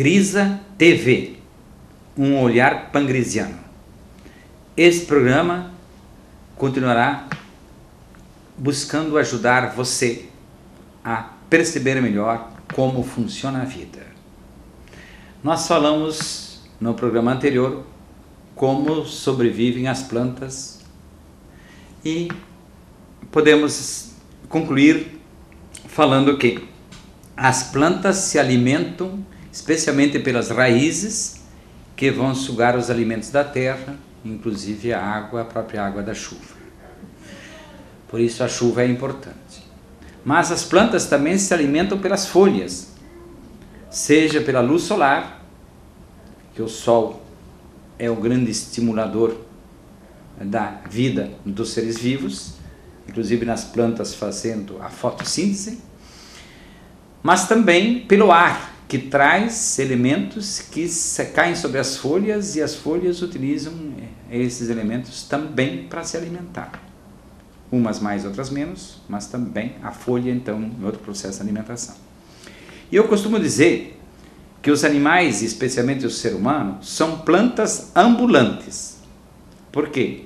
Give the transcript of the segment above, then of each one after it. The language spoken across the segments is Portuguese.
Grisa TV, um olhar pangrisiano. Esse programa continuará buscando ajudar você a perceber melhor como funciona a vida. Nós falamos no programa anterior como sobrevivem as plantas e podemos concluir falando que as plantas se alimentam especialmente pelas raízes que vão sugar os alimentos da terra, inclusive a água, a própria água da chuva. Por isso a chuva é importante. Mas as plantas também se alimentam pelas folhas, seja pela luz solar, que o sol é o grande estimulador da vida dos seres vivos, inclusive nas plantas fazendo a fotossíntese, mas também pelo ar, que traz elementos que caem sobre as folhas e as folhas utilizam esses elementos também para se alimentar. Umas mais, outras menos, mas também a folha, então, em outro processo de alimentação. E eu costumo dizer que os animais, especialmente o ser humano, são plantas ambulantes. Por quê?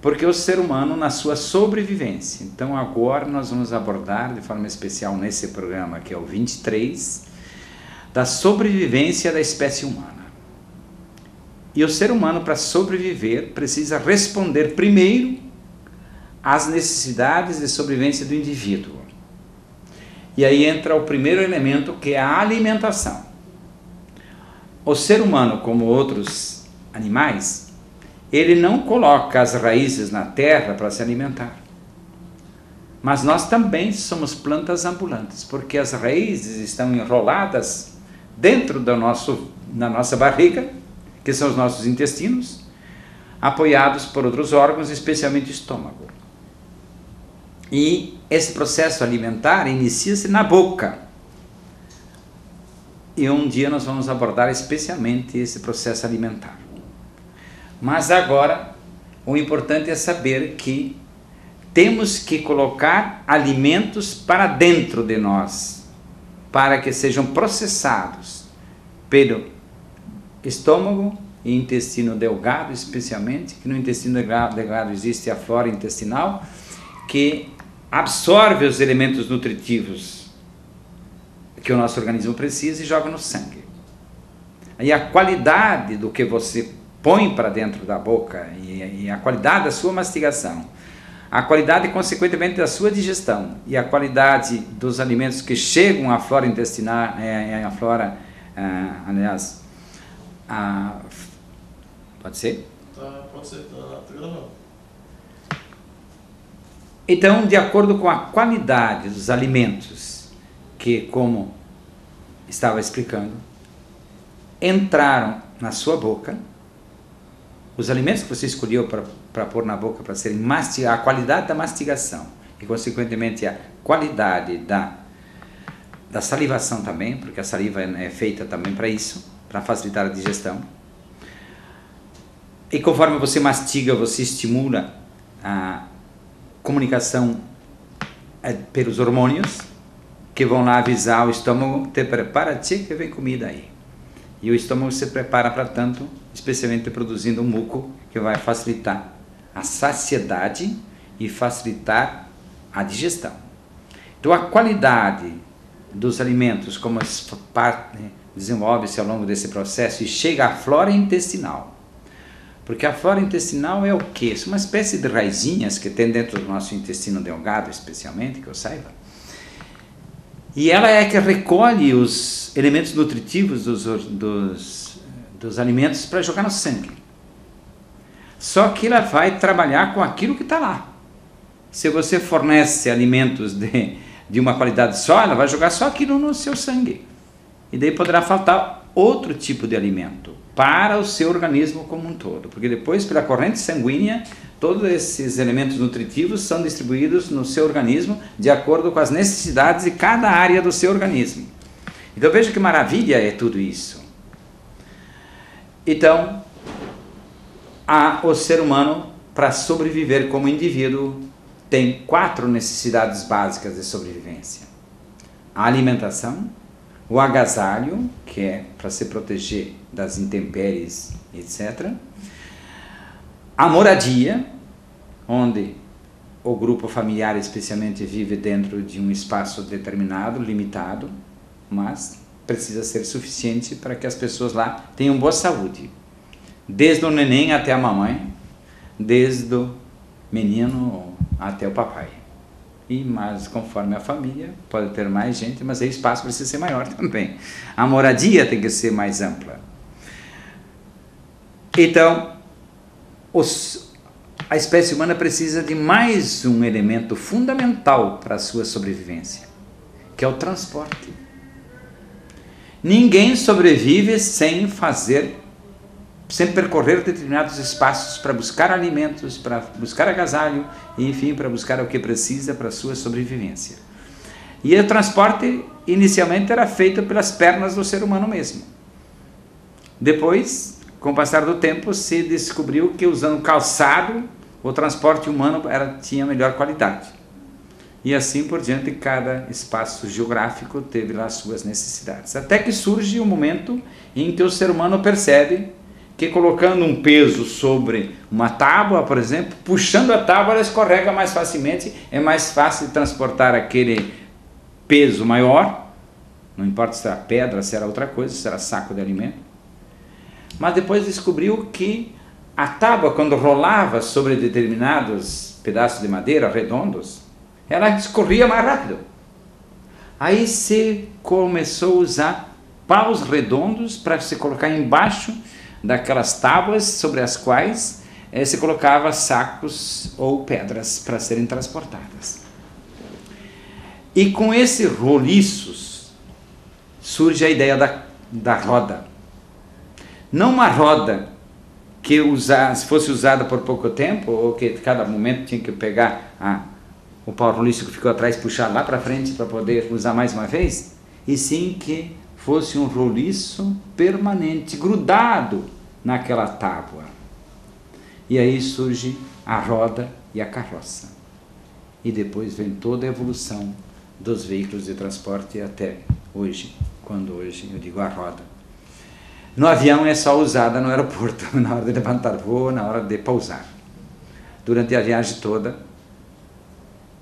Porque o ser humano, na sua sobrevivência, então agora nós vamos abordar de forma especial nesse programa, que é o 23, da sobrevivência da espécie humana. E o ser humano, para sobreviver, precisa responder primeiro às necessidades de sobrevivência do indivíduo. E aí entra o primeiro elemento, que é a alimentação. O ser humano, como outros animais, ele não coloca as raízes na terra para se alimentar. Mas nós também somos plantas ambulantes, porque as raízes estão enroladas dentro da nossa barriga, que são os nossos intestinos, apoiados por outros órgãos, especialmente o estômago. E esse processo alimentar inicia-se na boca. E um dia nós vamos abordar especialmente esse processo alimentar. Mas agora, o importante é saber que temos que colocar alimentos para dentro de nós, para que sejam processados pelo estômago e intestino delgado, especialmente, que no intestino delgado existe a flora intestinal, que absorve os elementos nutritivos que o nosso organismo precisa e joga no sangue. Aí a qualidade do que você põe para dentro da boca e a qualidade da sua mastigação, a qualidade, consequentemente, da sua digestão e a qualidade dos alimentos que chegam à flora intestinal, à flora, aliás, pode ser? Pode ser, tá gravando. Então, de acordo com a qualidade dos alimentos que, como estava explicando, entraram na sua boca, os alimentos que você escolheu para pôr na boca, para serem mastigados, a qualidade da mastigação e, consequentemente, a qualidade da salivação também, porque a saliva é feita também para isso, para facilitar a digestão. E conforme você mastiga, você estimula a comunicação pelos hormônios, que vão lá avisar o estômago: te prepara-te que vem comida aí. E o estômago se prepara para tanto, especialmente produzindo um muco que vai facilitar a saciedade e facilitar a digestão. Então a qualidade dos alimentos, como desenvolve-se ao longo desse processo e chega à flora intestinal. Porque a flora intestinal é o quê? É uma espécie de raizinhas que tem dentro do nosso intestino delgado, especialmente, que eu saiba. E ela é que recolhe os elementos nutritivos dos alimentos para jogar no sangue. Só que ela vai trabalhar com aquilo que está lá. Se você fornece alimentos de uma qualidade só, ela vai jogar só aquilo no seu sangue. E daí poderá faltar outro tipo de alimento para o seu organismo como um todo. Porque depois, pela corrente sanguínea, todos esses elementos nutritivos são distribuídos no seu organismo de acordo com as necessidades de cada área do seu organismo. Então veja que maravilha é tudo isso. Então, o ser humano, para sobreviver como indivíduo, tem 4 necessidades básicas de sobrevivência: a alimentação, o agasalho, que é para se proteger das intempéries, etc. A moradia, onde o grupo familiar especialmente vive dentro de um espaço determinado, limitado, mas precisa ser suficiente para que as pessoas lá tenham boa saúde. Desde o neném até a mamãe, desde o menino até o papai. Mas conforme a família, pode ter mais gente, mas aí o espaço precisa ser maior também. A moradia tem que ser mais ampla. Então, a espécie humana precisa de mais um elemento fundamental para a sua sobrevivência, que é o transporte. Ninguém sobrevive sem percorrer determinados espaços para buscar alimentos, para buscar agasalho, e, enfim, para buscar o que precisa para a sua sobrevivência. E o transporte inicialmente era feito pelas pernas do ser humano mesmo. Depois, com o passar do tempo, se descobriu que usando calçado, o transporte humano tinha melhor qualidade. E assim por diante, cada espaço geográfico teve lá suas necessidades. Até que surge um momento em que o ser humano percebe que colocando um peso sobre uma tábua, por exemplo, puxando a tábua, ela escorrega mais facilmente, é mais fácil de transportar aquele peso maior, não importa se era pedra, se era outra coisa, se era saco de alimento. Mas depois descobriu que a tábua, quando rolava sobre determinados pedaços de madeira redondos, ela escorria mais rápido. Aí se começou a usar paus redondos para se colocar embaixo daquelas tábuas sobre as quais se colocava sacos ou pedras para serem transportadas. E com esses roliços surge a ideia da roda. Não uma roda que fosse usada por pouco tempo, ou que cada momento tinha que pegar o pau roliço que ficou atrás, puxar lá para frente para poder usar mais uma vez, e sim que fosse um roliço permanente, grudado naquela tábua. E aí surge a roda e a carroça. E depois vem toda a evolução dos veículos de transporte até hoje, quando hoje eu digo a roda. No avião é só usada no aeroporto, na hora de levantar voo, na hora de pousar. Durante a viagem toda,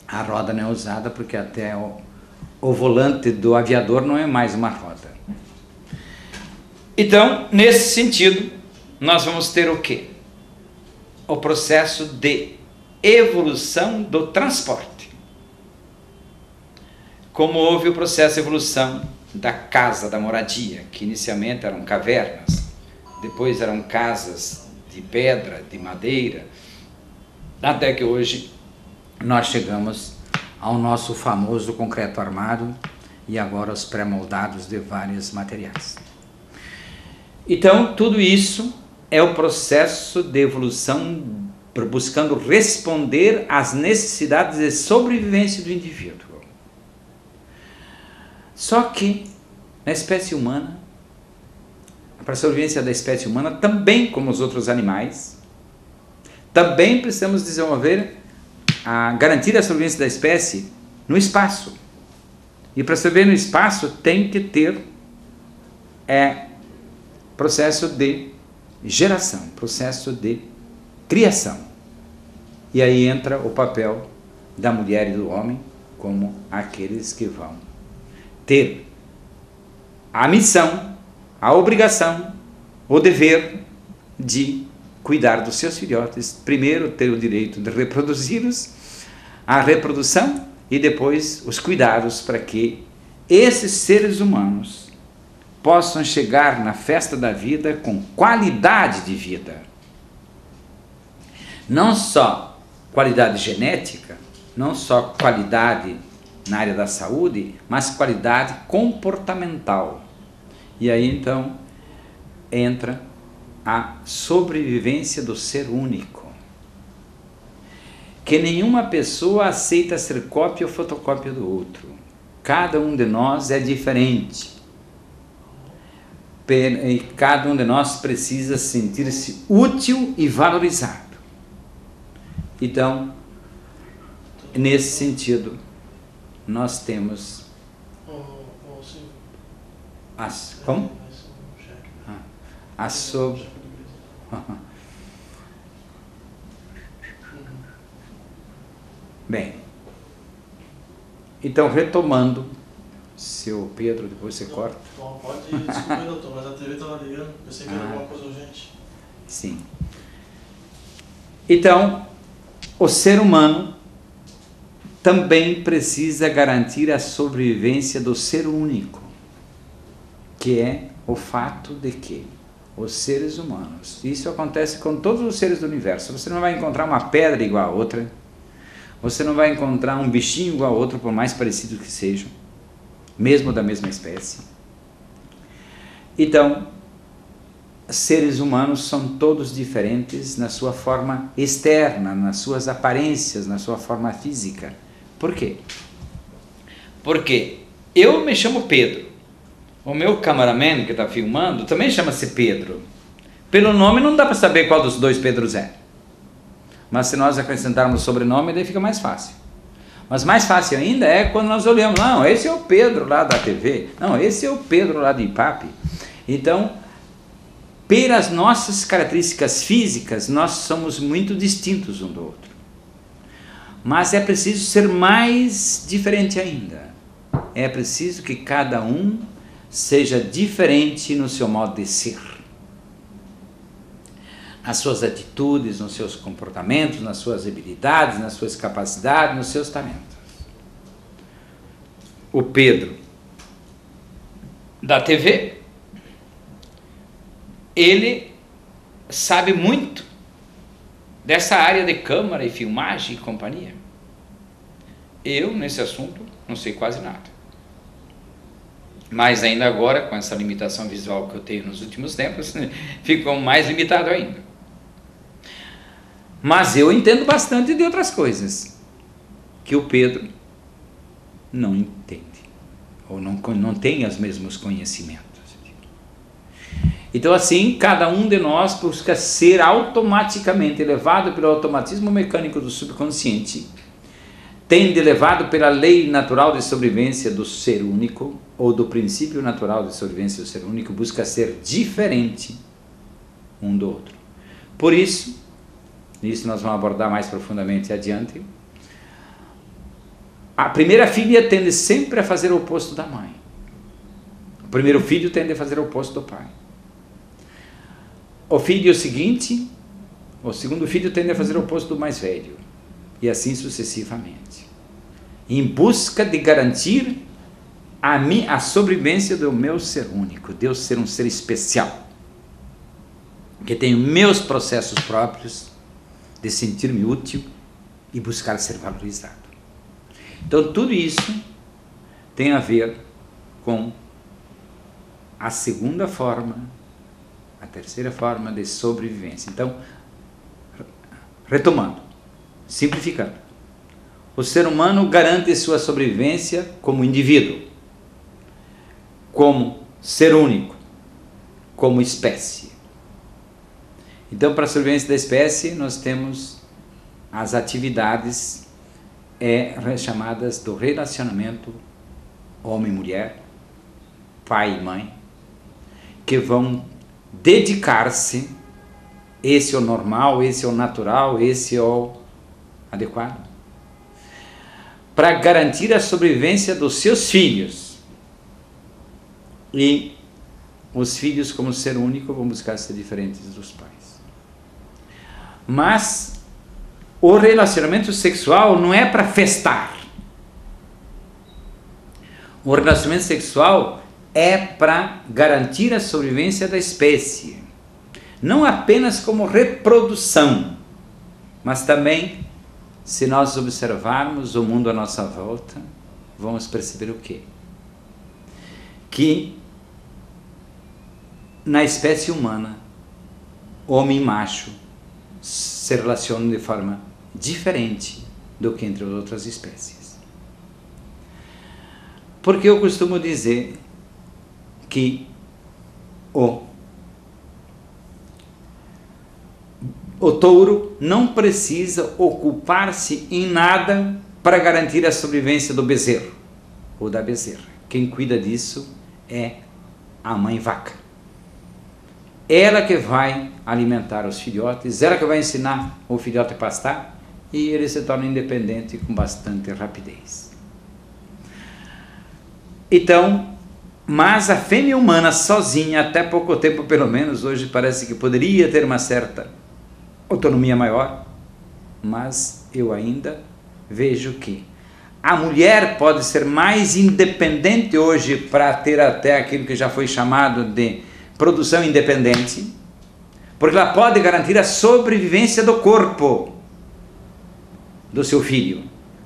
a roda não é usada porque até o volante do aviador não é mais uma roda. Então, nesse sentido, nós vamos ter o quê? O processo de evolução do transporte. Como houve o processo de evolução da casa, da moradia, que inicialmente eram cavernas, depois eram casas de pedra, de madeira, até que hoje nós chegamos ao nosso famoso concreto armado e agora os pré-moldados de vários materiais. Então, tudo isso é o processo de evolução buscando responder às necessidades de sobrevivência do indivíduo. Só que, na espécie humana, para a sobrevivência da espécie humana, também como os outros animais, também precisamos desenvolver garantir a sobrevivência da espécie no espaço. E para sobreviver no espaço tem que ter processo de geração, processo de criação. E aí entra o papel da mulher e do homem como aqueles que vão ter a missão, a obrigação, o dever de cuidar dos seus filhotes, primeiro ter o direito de reproduzi-los, a reprodução e depois os cuidados para que esses seres humanos possam chegar na festa da vida com qualidade de vida. Não só qualidade genética, não só qualidade na área da saúde, mas qualidade comportamental. E aí então entra a sobrevivência do ser único. Que nenhuma pessoa aceita ser cópia ou fotocópia do outro. Cada um de nós é diferente. E cada um de nós precisa sentir-se útil e valorizado. Então, nesse sentido, nós temos... Como? Bem, então retomando, seu Pedro, depois você corta. Não, pode ir, desculpa, doutor, mas a TV estava ligando, pensei que era alguma coisa urgente. Sim. Então, o ser humano também precisa garantir a sobrevivência do ser único, que é o fato de que os seres humanos, isso acontece com todos os seres do universo, você não vai encontrar uma pedra igual a outra, você não vai encontrar um bichinho igual a outro, por mais parecido que sejam, mesmo da mesma espécie. Então, seres humanos são todos diferentes na sua forma externa, nas suas aparências, na sua forma física. Por quê? Porque eu me chamo Pedro, o meu cameraman que está filmando também chama-se Pedro. Pelo nome não dá para saber qual dos dois Pedros é. Mas se nós acrescentarmos o sobrenome, daí fica mais fácil. Mas mais fácil ainda é quando nós olhamos, não, esse é o Pedro lá da TV, não, esse é o Pedro lá de Ipape. Então, pelas nossas características físicas, nós somos muito distintos um do outro. Mas é preciso ser mais diferente ainda. É preciso que cada um seja diferente no seu modo de ser. Nas suas atitudes, nos seus comportamentos, nas suas habilidades, nas suas capacidades, nos seus talentos. O Pedro da TV, ele sabe muito dessa área de câmera e filmagem e companhia. Eu, nesse assunto, não sei quase nada. Mas ainda agora, com essa limitação visual que eu tenho nos últimos tempos, ficou mais limitado ainda. Mas eu entendo bastante de outras coisas que o Pedro não entende, ou não tem os mesmos conhecimentos. Então assim, cada um de nós busca ser automaticamente levado pelo automatismo mecânico do subconsciente, tende levado pela lei natural de sobrevivência do ser único, ou do princípio natural de sobrevivência do ser único, busca ser diferente um do outro. Por isso nós vamos abordar mais profundamente adiante, a primeira filha tende sempre a fazer o oposto da mãe. O primeiro filho tende a fazer o oposto do pai. O filho seguinte, o segundo filho tende a fazer o oposto do mais velho. E assim sucessivamente. Em busca de garantir a sobrevivência do meu ser único, de eu ser um ser especial, que tenho meus processos próprios, de sentir-me útil e buscar ser valorizado. Então tudo isso tem a ver com a segunda forma, a terceira forma de sobrevivência. Então, retomando, simplificando, o ser humano garante sua sobrevivência como indivíduo, como ser único, como espécie. Então, para a sobrevivência da espécie, nós temos as atividades chamadas do relacionamento homem-mulher, pai e mãe, que vão dedicar-se, esse é o normal, esse é o natural, esse é o adequado, para garantir a sobrevivência dos seus filhos. E os filhos, como ser único, vão buscar ser diferentes dos pais. Mas o relacionamento sexual não é para festar. O relacionamento sexual é para garantir a sobrevivência da espécie. Não apenas como reprodução, mas também, se nós observarmos o mundo à nossa volta, vamos perceber o quê? Que na espécie humana, homem e macho se relacionam de forma diferente do que entre as outras espécies. Porque eu costumo dizer que o touro não precisa ocupar-se em nada para garantir a sobrevivência do bezerro ou da bezerra. Quem cuida disso é a mãe vaca. Ela que vai alimentar os filhotes, ela que vai ensinar o filhote a pastar, e ele se torna independente com bastante rapidez. Então, mas a fêmea humana sozinha, até pouco tempo pelo menos, hoje parece que poderia ter uma certa autonomia maior, mas eu ainda vejo que a mulher pode ser mais independente hoje para ter até aquilo que já foi chamado de produção independente, porque ela pode garantir a sobrevivência do corpo do seu filho,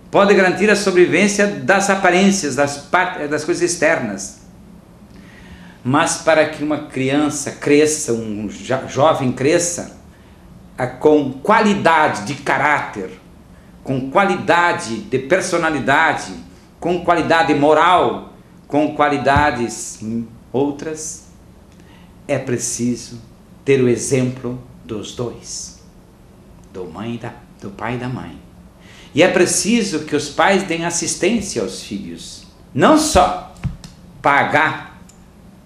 pode garantir a sobrevivência das aparências, das coisas externas. Mas para que uma criança cresça, um jovem cresça, com qualidade de caráter, com qualidade de personalidade, com qualidade moral, com qualidades outras, é preciso ter o exemplo dos dois, do pai e da mãe. E é preciso que os pais deem assistência aos filhos, não só pagar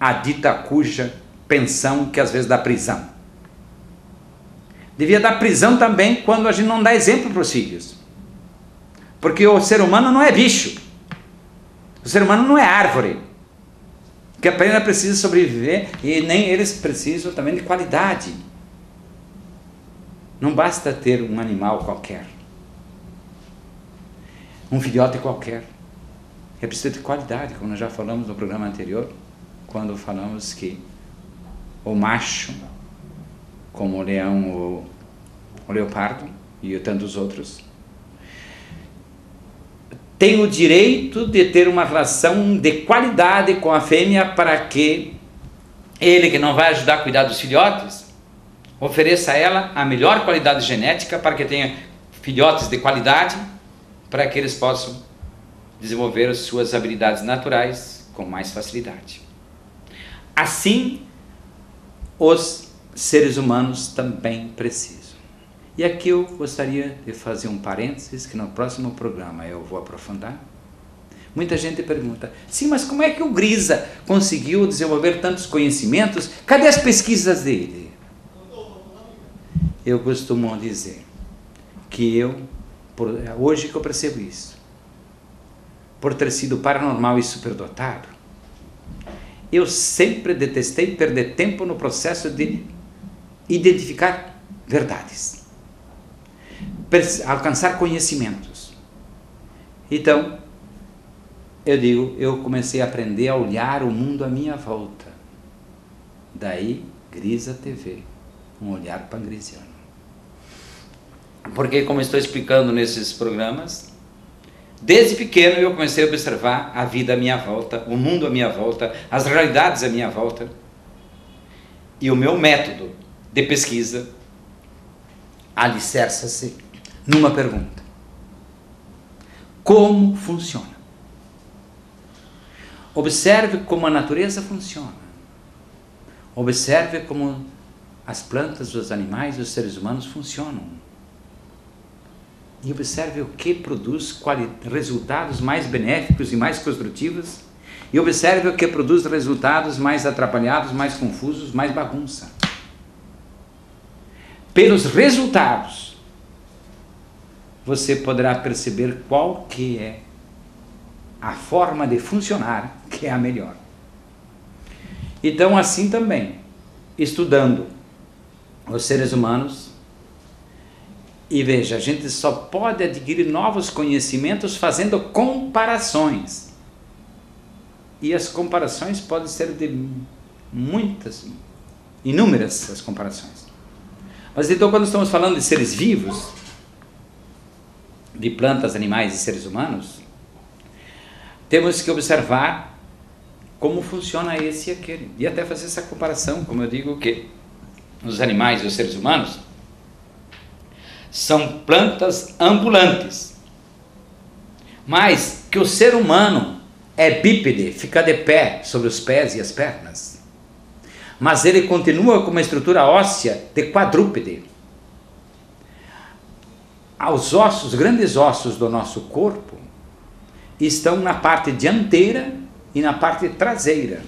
a dita cuja pensão que às vezes dá prisão. Devia dar prisão também quando a gente não dá exemplo para os filhos. Porque o ser humano não é bicho. O ser humano não é árvore. Que apenas precisa sobreviver, e nem eles precisam também de qualidade. Não basta ter um animal qualquer, um filhote qualquer. É preciso ter qualidade, como nós já falamos no programa anterior, quando falamos que o macho, como o leão, o leopardo e tantos outros, tem o direito de ter uma relação de qualidade com a fêmea, para que ele, que não vai ajudar a cuidar dos filhotes, ofereça a ela a melhor qualidade genética, para que tenha filhotes de qualidade, para que eles possam desenvolver as suas habilidades naturais com mais facilidade. Assim, os seres humanos também precisam. E aqui eu gostaria de fazer um parênteses, que no próximo programa eu vou aprofundar. Muita gente pergunta, sim, mas como é que o Grisa conseguiu desenvolver tantos conhecimentos? Cadê as pesquisas dele? Eu costumo dizer que hoje que eu percebo isso, por ter sido paranormal e superdotado, eu sempre detestei perder tempo no processo de identificar verdades, alcançar conhecimentos. Então, eu comecei a aprender a olhar o mundo à minha volta. Daí, Grisa TV, um olhar pangrisiano. Porque, como estou explicando nesses programas, desde pequeno eu comecei a observar a vida à minha volta, o mundo à minha volta, as realidades à minha volta. E o meu método de pesquisa alicerça-se numa pergunta: como funciona? Observe como a natureza funciona. Observe como as plantas, os animais e os seres humanos funcionam. E observe o que produz resultados mais benéficos e mais construtivos. E observe o que produz resultados mais atrapalhados, mais confusos, mais bagunça. Pelos resultados, você poderá perceber qual que é a forma de funcionar que é a melhor. Então, assim também, estudando os seres humanos, e veja, a gente só pode adquirir novos conhecimentos fazendo comparações. E as comparações podem ser de inúmeras as comparações. Mas então, quando estamos falando de seres vivos, de plantas, animais e seres humanos, temos que observar como funciona esse e aquele. E até fazer essa comparação, como eu digo, que os animais e os seres humanos são plantas ambulantes, mas que o ser humano é bípede, fica de pé sobre os pés e as pernas, mas ele continua com uma estrutura óssea de quadrúpede. Os grandes ossos do nosso corpo estão na parte dianteira e na parte traseira.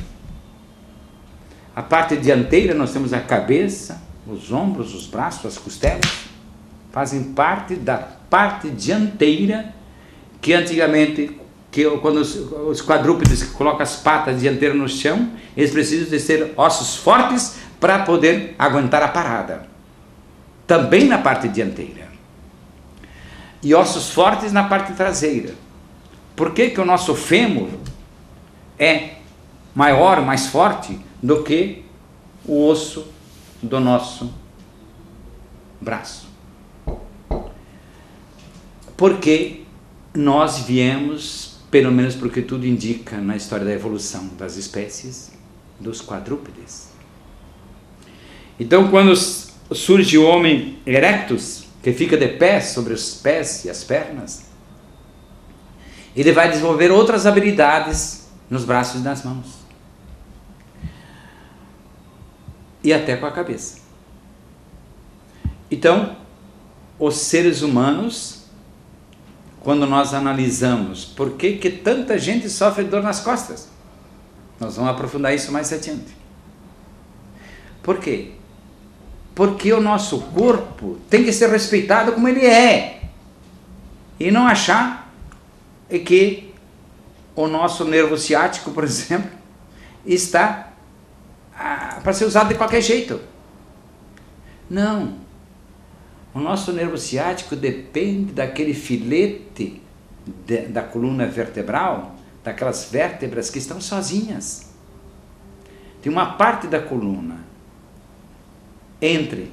A parte dianteira nós temos a cabeça, os ombros, os braços, as costelas, fazem parte da parte dianteira, que antigamente, quando os quadrúpedes colocam as patas dianteiras no chão, eles precisam de ser ossos fortes para poder aguentar a parada. Também na parte dianteira. E ossos fortes na parte traseira. Por que que o nosso fêmur é maior, mais forte do que o osso do nosso braço? Porque nós viemos, pelo menos porque tudo indica na história da evolução das espécies, dos quadrúpedes. Então, quando surge o homem erectus, que fica de pé sobre os pés e as pernas, ele vai desenvolver outras habilidades nos braços e nas mãos. E até com a cabeça. Então, os seres humanos, quando nós analisamos por que que tanta gente sofre dor nas costas, nós vamos aprofundar isso mais adiante. Por quê? Porque o nosso corpo tem que ser respeitado como ele é. E não achar que o nosso nervo ciático, por exemplo, está para ser usado de qualquer jeito. Não. O nosso nervo ciático depende daquele filete da coluna vertebral, daquelas vértebras que estão sozinhas. Tem uma parte da coluna entre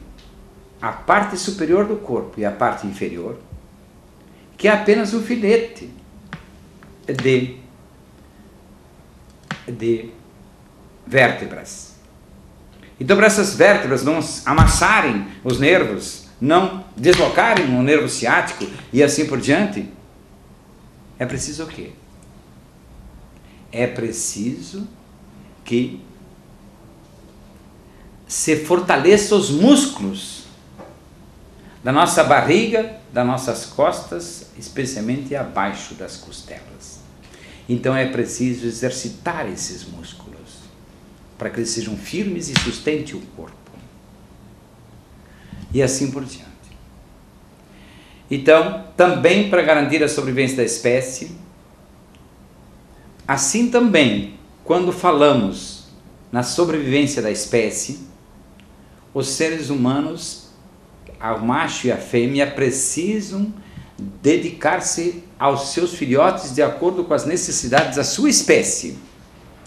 a parte superior do corpo e a parte inferior, que é apenas um filete de vértebras. Então, para essas vértebras não amassarem os nervos, não deslocarem o nervo ciático e assim por diante, é preciso o quê? É preciso que se fortaleça os músculos da nossa barriga, das nossas costas, especialmente abaixo das costelas. Então é preciso exercitar esses músculos para que eles sejam firmes e sustentem o corpo. E assim por diante. Então, também para garantir a sobrevivência da espécie, assim também, quando falamos na sobrevivência da espécie, os seres humanos, o macho e a fêmea, precisam dedicar-se aos seus filhotes de acordo com as necessidades da sua espécie.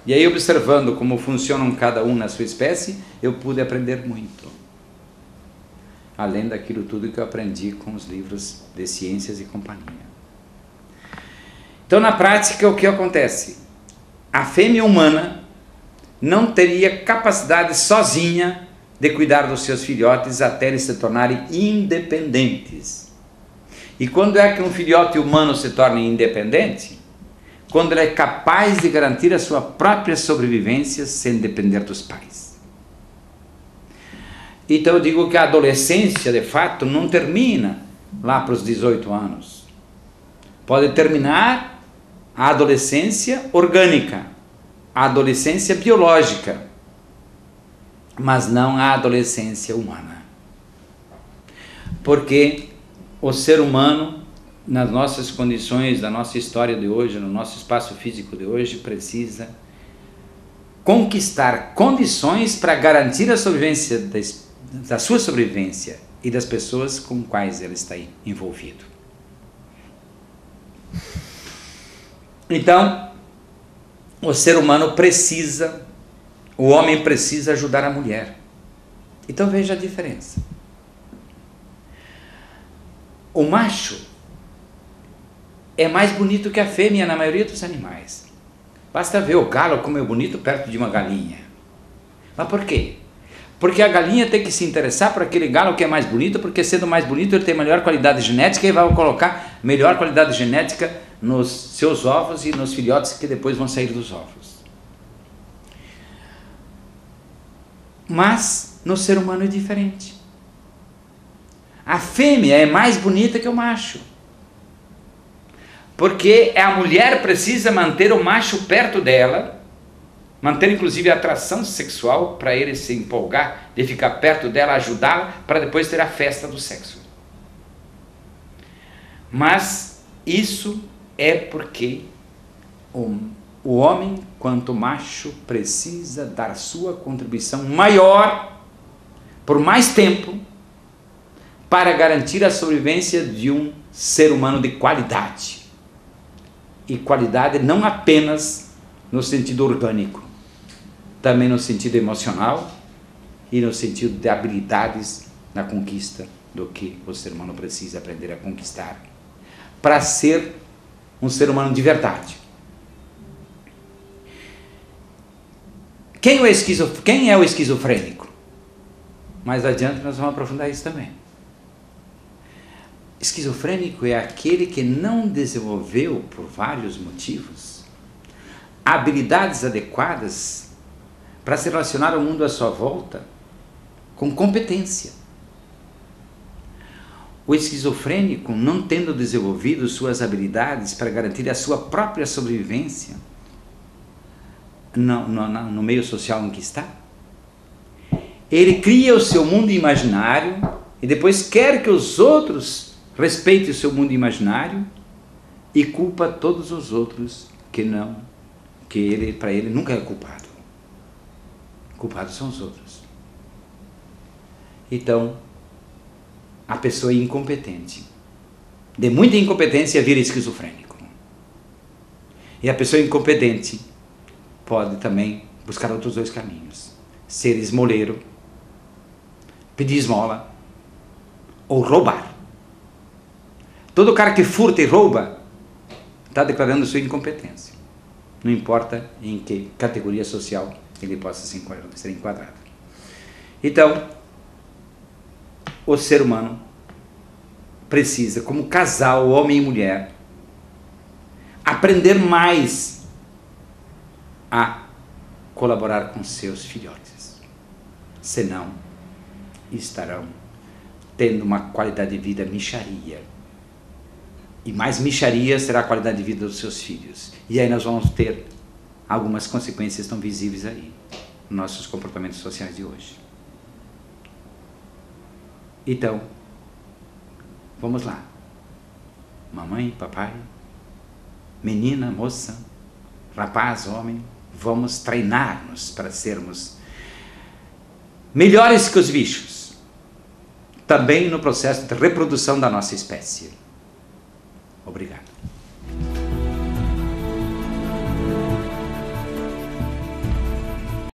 E aí, observando como funcionam cada um na sua espécie, eu pude aprender muito. Além daquilo tudo que eu aprendi com os livros de ciências e companhia. Então, na prática, o que acontece? A fêmea humana não teria capacidade sozinha de cuidar dos seus filhotes até eles se tornarem independentes. E quando é que um filhote humano se torna independente? Quando ele é capaz de garantir a sua própria sobrevivência sem depender dos pais. Então eu digo que a adolescência, de fato, não termina lá para os 18 anos. Pode terminar a adolescência orgânica, a adolescência biológica, mas não a adolescência humana. Porque o ser humano, nas nossas condições, da nossa história de hoje, no nosso espaço físico de hoje, precisa conquistar condições para garantir a sobrevivência da sua sobrevivência e das pessoas com quais ele está envolvido. Então, o ser humano precisa, o homem precisa ajudar a mulher. Então veja a diferença. O macho é mais bonito que a fêmea na maioria dos animais. Basta ver o galo como é bonito perto de uma galinha. Mas por quê? Porque a galinha tem que se interessar por aquele galo que é mais bonito, porque sendo mais bonito ele tem melhor qualidade genética e vai colocar melhor qualidade genética nos seus ovos e nos filhotes que depois vão sair dos ovos. Mas no ser humano é diferente. A fêmea é mais bonita que o macho. Porque a mulher precisa manter o macho perto dela manter inclusive a atração sexual para ele se empolgar, de ficar perto dela, ajudá-la, para depois ter a festa do sexo. Mas isso é porque o homem, quanto macho, precisa dar sua contribuição maior, por mais tempo, para garantir a sobrevivência de um ser humano de qualidade. E qualidade não apenas no sentido orgânico, também no sentido emocional e no sentido de habilidades na conquista do que o ser humano precisa aprender a conquistar para ser um ser humano de verdade. Quem é o esquizofrênico? Mais adiante nós vamos aprofundar isso também. Esquizofrênico é aquele que não desenvolveu, por vários motivos, habilidades adequadas para se relacionar ao mundo à sua volta com competência. O esquizofrênico, não tendo desenvolvido suas habilidades para garantir a sua própria sobrevivência no meio social em que está, ele cria o seu mundo imaginário e depois quer que os outros respeitem o seu mundo imaginário e culpa todos os outros para ele nunca é culpado. Culpados são os outros. Então, a pessoa é incompetente. De muita incompetência vira esquizofrênico. E a pessoa incompetente pode também buscar outros dois caminhos. Ser esmoleiro, pedir esmola ou roubar. Todo cara que furta e rouba está declarando sua incompetência. Não importa em que categoria social ele possa ser enquadrado. Então, o ser humano precisa, como casal, homem e mulher, aprender mais a colaborar com seus filhotes. Senão, estarão tendo uma qualidade de vida mixaria. E mais mixaria será a qualidade de vida dos seus filhos. E aí nós vamos ter algumas consequências tão visíveis aí, nos nossos comportamentos sociais de hoje. Então, vamos lá. Mamãe, papai, menina, moça, rapaz, homem, vamos treinar-nos para sermos melhores que os bichos, também no processo de reprodução da nossa espécie. Obrigado.